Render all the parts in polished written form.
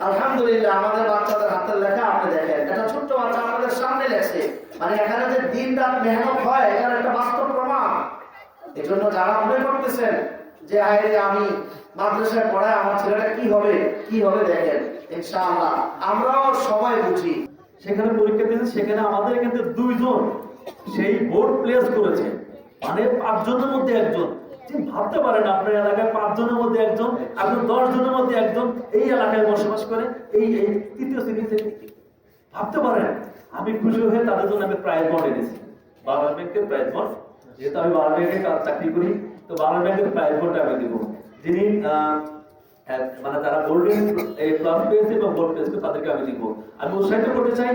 আলহামদুলিল্লাহ আমাদের বাচ্চাদের হাতের লেখা আপনি দেখেন, এটা ছোট্ট বাচ্চা আমাদের সামনে লেখছে, মানে এখানে যে দিন রাত মেহনত হয় এটার একটা বাস্তব প্রমাণ। এই জন্য যারা মনে করতেছেন যে আরে আমি মাদ্রাসায় পড়ায় আমার ছেলেটা কি হবে দেখেন ইনশাআল্লাহ আমরাও সবাই বুঝি। সেখানে পরীক্ষা দিয়েছে, সেখানে আমাদের এখানে 2 জন সেই বোর্ড প্লেস করেছে, মানে 5 জনের মধ্যে একজন। ভাবতে পারেন আপনার এলাকায় 5 জনের মধ্যে একজন, আপনি 10 জনের মধ্যে একজন এই এলাকায় বসবাস করে এই তৃতীয় শ্রেণীতে। ভাবতে পারেন, আমি খুশি হয়ে তাদের জন্য আমি প্রাইজ বন্ড এনেছি, বাংলা ব্যাংকের প্রাইজ বন্ড। যেহেতু আমি বাংলা ব্যাংকে চাকরি করি, তো বাংলা ব্যাংকের প্রাইজ বন্ড আমি দিব। যিনি মানে তারা গোল্ডেন ক্লাস পেয়েছে এবং গোল্ড পেয়েছে তাদেরকে আমি দিব। আমি উৎসাহিত করতে চাই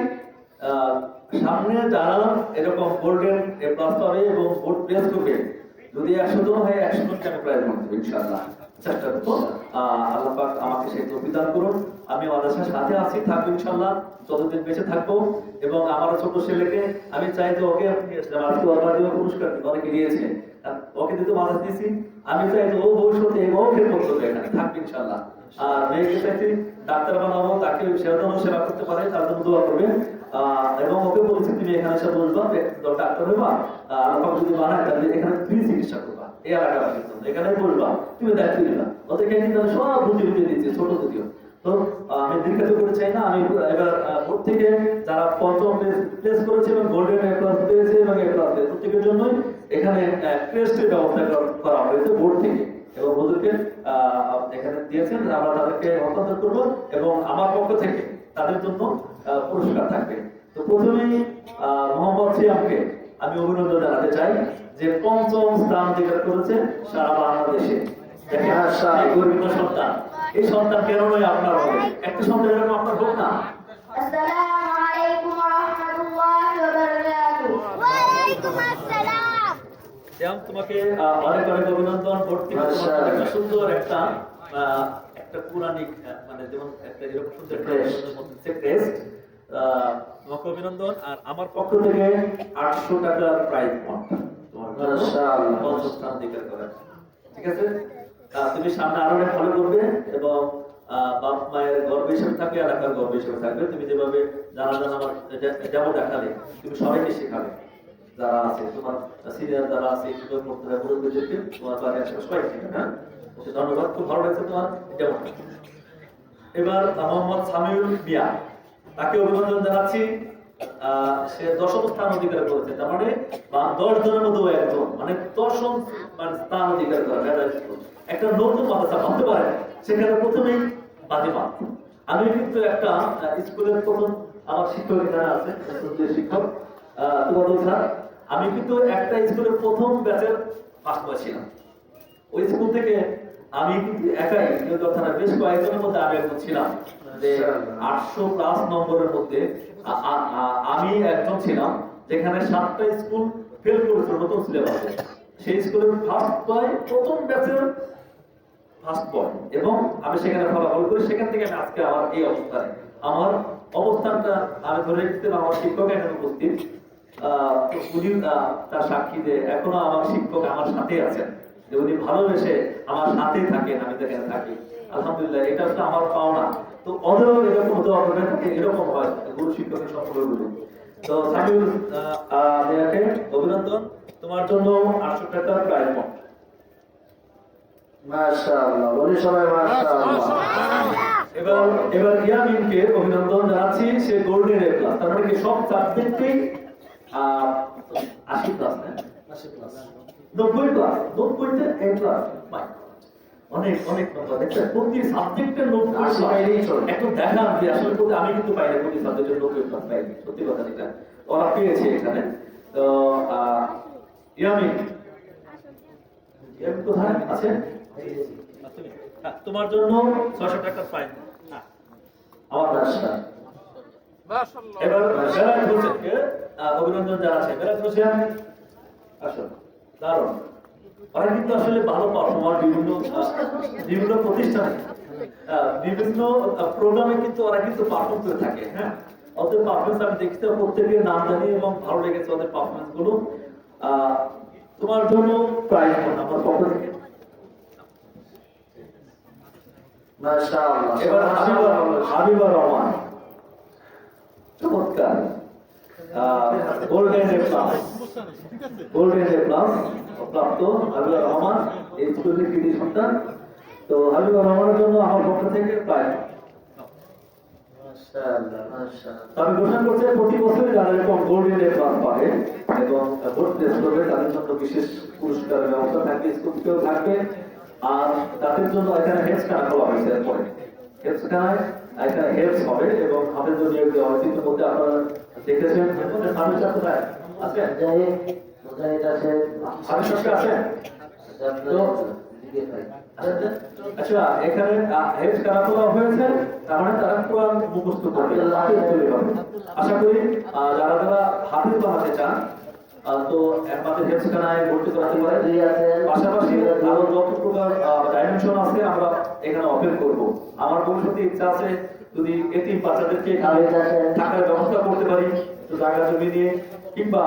সামনে যারা এরকম গোল্ডেন প্লাস পাবে এবং গোল্ড প্লেস করবে, যদি 100 জন হয় 100 জনকে আমি প্রাইজ বন্ড দেব ইনশাআল্লাহ। চেষ্টা করবো, আল্লাহ পাক আমাকে সেই তৌফিক দান করুন। আমি মাদ্রাসার সাথে আছি, থাকবো ইনশাআল্লাহ, যতদিন বেঁচে থাকবো। এবং আমার ছোট ছেলেকে আমি চাই যে ওকে পুরস্কার অনেকে দিয়েছে, ওকে দিতে মানুষ দিয়েছি, আমি চাই যে ও ভবিষ্যতে ওকে করতে এখানে থাকবে ইনশাআল্লাহ। আর মেয়েকে চাইছি ডাক্তার বানাবো, তাকে সেবা করতে পারে, তার জন্য দোয়া করবেন। এবং ওকে বলছি তুমি এখানে এসে বলবা, ডাক্তার হইবা, আল্লাহ যদি বানায় তাহলে এখানে ফ্রি চিকিৎসা করবা, এই এলাকার জন্য এখানে বলবা, তুমি দায়িত্ব নিবা। ওদেরকে কিন্তু সব বুঝিয়ে দিয়েছি ছোট যদিও। তো আমি দীর্ঘায়িত করতে চাই না, আমি এবার বোর্ড থেকে যারা 5ম প্লেস করেছে এবং গোল্ডেন এ প্লাস পেয়েছে এবং এ প্লাস পেয়েছে প্রত্যেকের জন্যই এখানে ক্রেস্টের ব্যবস্থা করা হয়েছে বোর্ড থেকে, এবং ওদেরকে এখানে দিয়েছেন, আমরা তাদেরকে হস্তান্তর করবো এবং আমার পক্ষ থেকে তাদের জন্য পুরস্কার থাকবে। তো প্রথমেই মোহাম্মদ সিয়ামকে আমি অভিনন্দন জানাতে চাই যে 5ম স্থান অধিকার করেছে সারা বাংলাদেশে। গরিব সন্তান, এই সন্তান কেন নয় আপনার হবে, একটা সন্তান এরকম আপনার হোক না। আসসালামু আলাইকুম ওয়া রাহমাতুল্লাহি ওয়া বারাকাতুহু। ওয়া আলাইকুম আসসালাম। শ্যাম, তোমাকে অনেক অনেক অভিনন্দন। একটা সুন্দর একটা পুরাণিক মানে যেমন একটা এরকম সুন্দর ক্রেস্ট, তোমাকে অভিনন্দন। আর আমার পক্ষ থেকে 800 টাকার প্রাইজ তোমার স্থান অধিকার করা, ঠিক আছে? তুমি সামনে আরো অনেক ভালো করবে এবং বাপ মায়ের গর্ব হিসেবে থাকবে, এলাকার গর্ব হিসেবে থাকবে। তুমি যেভাবে জানা আমার যেমন দেখালে তুমি সবাইকে শেখাবে, যারা আছে তোমার সিনিয়র যারা আছে কিভাবে করতে হয় মুরব্বীদেরকে, তোমার বাড়ি আসবে সবাই শেখাবে। হ্যাঁ, ওকে ধন্যবাদ, খুব ভালো লাগছে তোমার যেমন। এবার মোহাম্মদ সামিউল মিয়া, তাকে অভিনন্দন জানাচ্ছি। সে 10ম স্থান অধিকার করেছে, তার মানে 10 জনের মধ্যে একজন, মানে 10ম স্থান অধিকার করা। একটা নতুন মাদ্রাসা ভাবতে পারে, সেখানে প্রথমেই বাজিমাত। আমি কিন্তু একটা স্কুলের প্রথম, আমার শিক্ষক এখানে আছে শিক্ষক তোমাদের স্যার, আমি কিন্তু একটা স্কুলের প্রথম ব্যাচের ফার্স্ট বয় ছিলাম। ওই স্কুল থেকে আমি কিন্তু একাই বেশ কয়েকজনের মধ্যে আমি একজন ছিলাম, যে 800+ নম্বরের মধ্যে আমি একজন ছিলাম, যেখানে 7টা স্কুল ফেল করেছিল নতুন সিলেবাসে। সেই স্কুলের ফার্স্ট বয়, প্রথম ব্যাচের ফার্স্ট বয়, এবং আমি সেখানে ফলাফল করি। সেখান থেকে আমি আজকে আমার এই অবস্থানে, আমার অবস্থানটা আমি ধরে রেখেছি। আমার শিক্ষক এখানে উপস্থিত, উনি তার সাক্ষী যে এখনো আমার শিক্ষক আমার সাথে আছেন, যে উনি ভালোবেসে আমার সাথে থাকেন, আমি যেখানে থাকি। আলহামদুলিল্লাহ, এটা হচ্ছে আমার পাওনা। তো ওদেরও এরকম দোয়া করবেন এরকম হয় গুরু শিক্ষকের সম্পর্ক গুলো। তো সামিউল মিয়াকে অভিনন্দন, তোমার জন্য 800 টাকার প্রাইজ বন্ড। মাশাআল্লাহ, বলি সবাই মাশাআল্লাহ। এবার ইয়ামিনকে অভিনন্দন জানাচ্ছি, সে গোল্ডেন এ প্লাস, তার মানে কি সব সাবজেক্টেই 80+ না 80+, 90+, 90তে এ প্লাস। অনেক অনেক নম্বর দেখছেন, প্রতি সাবজেক্টের 90 পাইলেই চলে। একটু দেখান যে আসলে আমি কিন্তু পাইনি প্রতি সাবজেক্টের 90+ পাইনি, সত্যি কথা যেটা ওরা পেয়েছে এখানে। তো ইয়ামিন কোথায় আছে? তোমার জন্য 600 টাকা ফাইন। আমার রাস্তা এবার বেলায়েত হোসেনকে অভিনন্দন জানাচ্ছি। বেলায়েত হোসেন আসুন, দারুণ। ওরা কিন্তু আসলে ভালো পারফর্মার, বিভিন্ন প্রতিষ্ঠানে বিভিন্ন প্রোগ্রামে কিন্তু ওরা কিন্তু পারফর্ম করে থাকে। হ্যাঁ, ওদের পারফরমেন্স আমি দেখতে প্রত্যেকের নাম জানি এবং ভালো লেগেছে ওদের পারফরমেন্স গুলো। তোমার জন্য প্রাইজ আমার পক্ষ থেকে মাশাআল্লাহ। এবার হাবিবুর রহমান, চমৎকার, golden A plus, golden A plus প্রাপ্ত হাবিবুর রহমান এই স্কুলের কৃতি সন্তান। তো হাবিবুর রহমানের জন্য আমার পক্ষ থেকে প্রায় মাশাআল্লাহ, মাশাআল্লাহ। আমি ঘোষণা করছি প্রতি বছরই যারা এরকম গোল্ডেন এ প্লাস পাবে এবং ভোট প্লেস করবে তাদের জন্য বিশেষ পুরস্কারের ব্যবস্থা থাকবে, স্কুলকেও থাকবে। আর তাদের জন্য এখানে হেলথ খানা খোলা হয়েছে। এরপরে হেলথ খানায় এখানে হেলথ হবে এবং হাতের জন্য অতীতের মধ্যে আপনারা দেখেছেন সার্ভিস কোথায় আছে, মুজাহিদ আছে, সার্ভিস আছে। তো আচ্ছা, এখানে হেলথ খানা খোলা হয়েছে, তার মানে তারা কোরআন মুখস্থ করবে, হাফেজ তৈরি হবে। আশা করি যারা যারা হাফেজ বানাতে চান তো আমাদের হেলথ খানায় ভর্তি করাতে পারে। পাশাপাশি আরো যত প্রকার ডাইমেনশন আছে আমরা এখানে অফার করব। আমার ভবিষ্যতে ইচ্ছা আছে যদি এতিম বাচ্চাদেরকে এখানে থাকার ব্যবস্থা করতে পারি, তো জায়গা জমি নিয়ে কিংবা